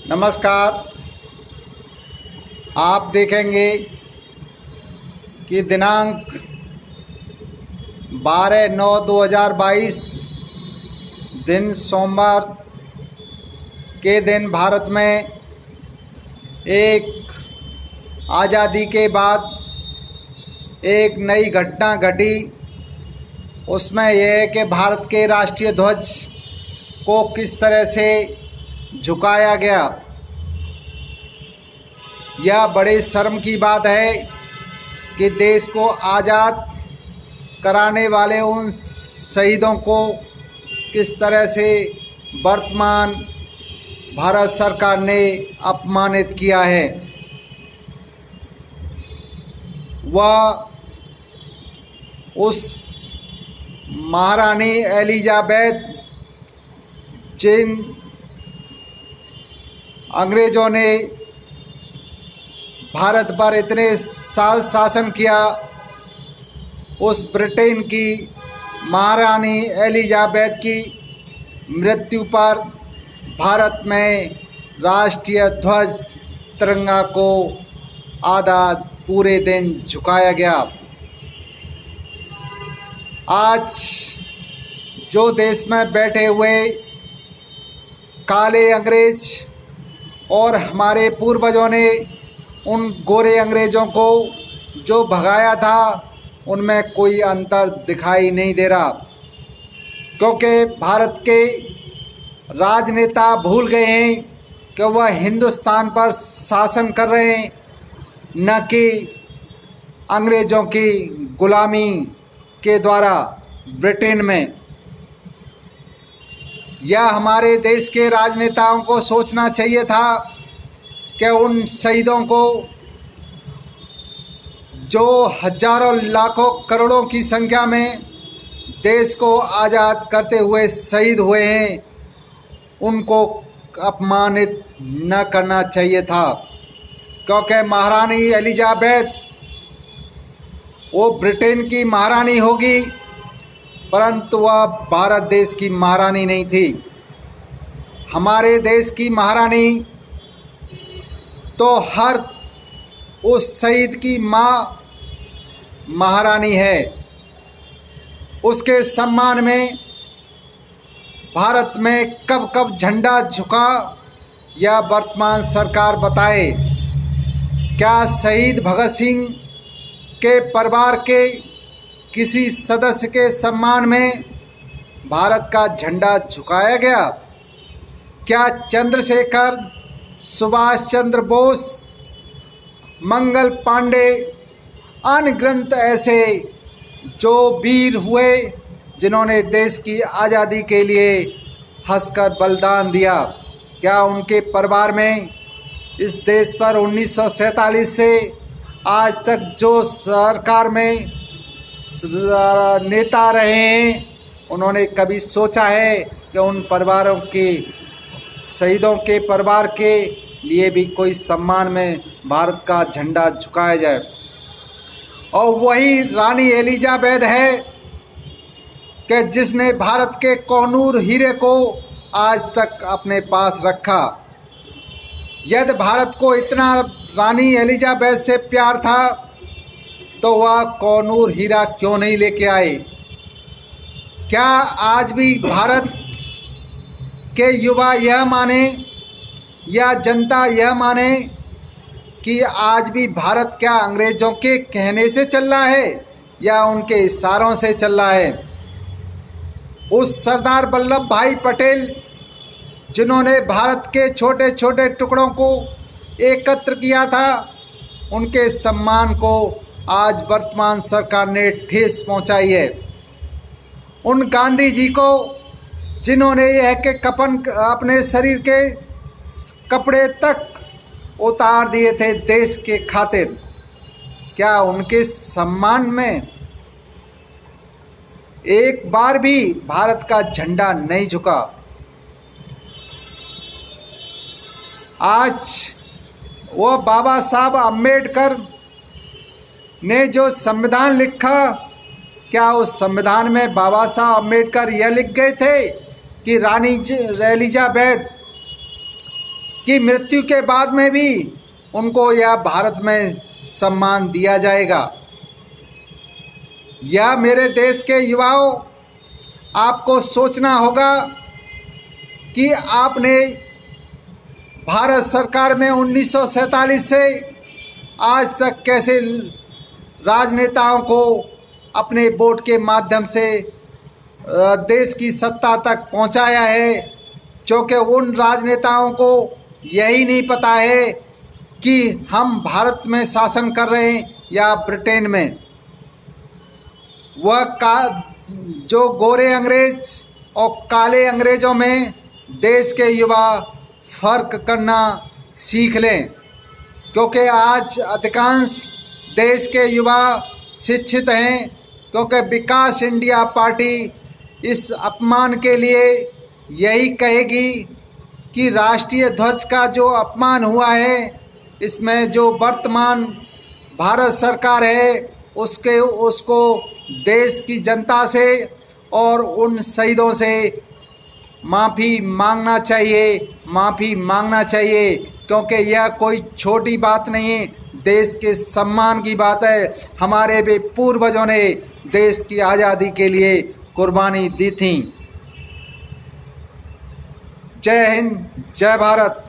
नमस्कार। आप देखेंगे कि दिनांक 12/9/2022 दिन सोमवार के दिन भारत में एक आज़ादी के बाद एक नई घटना घटी। उसमें यह है कि भारत के राष्ट्रीय ध्वज को किस तरह से झुकाया गया। यह बड़े शर्म की बात है कि देश को आज़ाद कराने वाले उन शहीदों को किस तरह से वर्तमान भारत सरकार ने अपमानित किया है। वह उस महारानी एलिजाबेथ जिन अंग्रेज़ों ने भारत पर इतने साल शासन किया, उस ब्रिटेन की महारानी एलिजाबेथ की मृत्यु पर भारत में राष्ट्रीय ध्वज तिरंगा को आधा पूरे दिन झुकाया गया। आज जो देश में बैठे हुए काले अंग्रेज और हमारे पूर्वजों ने उन गोरे अंग्रेज़ों को जो भगाया था, उनमें कोई अंतर दिखाई नहीं दे रहा, क्योंकि भारत के राजनेता भूल गए हैं कि वह हिंदुस्तान पर शासन कर रहे हैं, न कि अंग्रेज़ों की गुलामी के द्वारा ब्रिटेन में। यह हमारे देश के राजनेताओं को सोचना चाहिए था कि उन शहीदों को जो हजारों लाखों करोड़ों की संख्या में देश को आज़ाद करते हुए शहीद हुए हैं, उनको अपमानित न करना चाहिए था। क्योंकि महारानी एलिजाबेथ वो ब्रिटेन की महारानी होगी, परंतु वह भारत देश की महारानी नहीं थी। हमारे देश की महारानी तो हर उस शहीद की माँ महारानी है। उसके सम्मान में भारत में कब कब झंडा झुका, यह वर्तमान सरकार बताए। क्या शहीद भगत सिंह के परिवार के किसी सदस्य के सम्मान में भारत का झंडा झुकाया गया? क्या चंद्रशेखर, सुभाष चंद्र बोस, मंगल पांडे, अनगिनत ऐसे जो वीर हुए जिन्होंने देश की आज़ादी के लिए हंसकर बलिदान दिया, क्या उनके परिवार में इस देश पर 1947 से आज तक जो सरकार में नेता रहे हैं, उन्होंने कभी सोचा है कि उन परिवारों के शहीदों के परिवार के लिए भी कोई सम्मान में भारत का झंडा झुकाया जाए? और वही रानी एलिजाबेथ है कि जिसने भारत के कोहिनूर हीरे को आज तक अपने पास रखा। यदि भारत को इतना रानी एलिजाबेथ से प्यार था तो वह कोहिनूर हीरा क्यों नहीं लेके आए? क्या आज भी भारत के युवा यह माने या जनता यह माने कि आज भी भारत क्या अंग्रेज़ों के कहने से चल रहा है या उनके इशारों से चल रहा है? उस सरदार वल्लभ भाई पटेल जिन्होंने भारत के छोटे छोटे टुकड़ों को एकत्र किया था, उनके सम्मान को आज वर्तमान सरकार ने ठेस पहुंचाई है। उन गांधी जी को जिन्होंने यह के कफन अपने शरीर के कपड़े तक उतार दिए थे देश के खातिर, क्या उनके सम्मान में एक बार भी भारत का झंडा नहीं झुका? आज वो बाबा साहब अम्बेडकर ने जो संविधान लिखा, क्या उस संविधान में बाबा साहब अम्बेडकर यह लिख गए थे कि रानी एलिजाबेथ कि मृत्यु के बाद में भी उनको यह भारत में सम्मान दिया जाएगा। यह मेरे देश के युवाओं, आपको सोचना होगा कि आपने भारत सरकार में 1947 से आज तक कैसे राजनेताओं को अपने वोट के माध्यम से देश की सत्ता तक पहुंचाया है, क्योंकि उन राजनेताओं को यही नहीं पता है कि हम भारत में शासन कर रहे हैं या ब्रिटेन में। जो गोरे अंग्रेज और काले अंग्रेजों में देश के युवा फर्क करना सीख लें, क्योंकि आज अधिकांश देश के युवा शिक्षित हैं। क्योंकि विकास इंडिया पार्टी इस अपमान के लिए यही कहेगी कि राष्ट्रीय ध्वज का जो अपमान हुआ है, इसमें जो वर्तमान भारत सरकार है उसको देश की जनता से और उन शहीदों से माफ़ी मांगना चाहिए, क्योंकि यह कोई छोटी बात नहीं है, देश के सम्मान की बात है। हमारे भी पूर्वजों ने देश की आज़ादी के लिए कुर्बानी दी थी। जय हिंद, जय भारत।